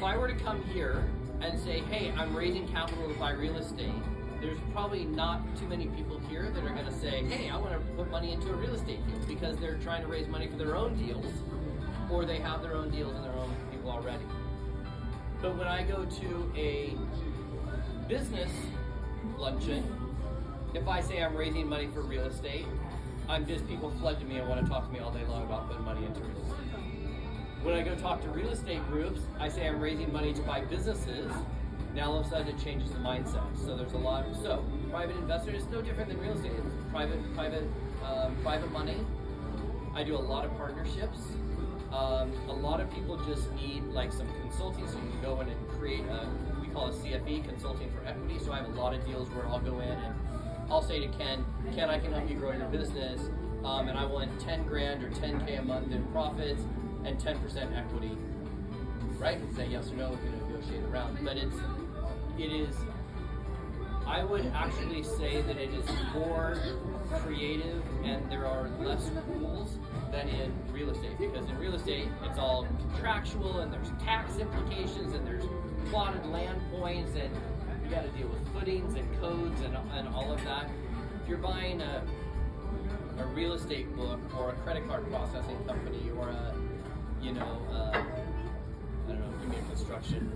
I were to come here and say, hey, I'm raising capital to buy real estate, there's probably not too many people here that are going to say, hey, I want to put money into a real estate deal, because they're trying to raise money for their own deals, or they have their own deals and their own people already. But when I go to a business luncheon, if I say I'm raising money for real estate, people flood to me and want to talk to me all day long about putting money into real estate. When I go talk to real estate groups, I say I'm raising money to buy businesses. Now all of a sudden it changes the mindset. So there's a lot. So private investor is no different than real estate. It's private money. I do a lot of partnerships. A lot of people just need like some consulting, so you can go in and create we call it CFE, consulting for equity. So I have a lot of deals where I'll go in and I'll say to Ken, I can help you grow your business, and I want 10 grand or 10K a month in profits and 10% equity, right? And say yes or no, we can negotiate around. But it is, I would actually say that it is more creative and there are less rules than in real estate, because in real estate it's all contractual and there's tax implications and there's plotted land points and you got to deal with footings and codes and all of that. If you're buying a real estate book or a credit card processing company or I don't know, give me a construction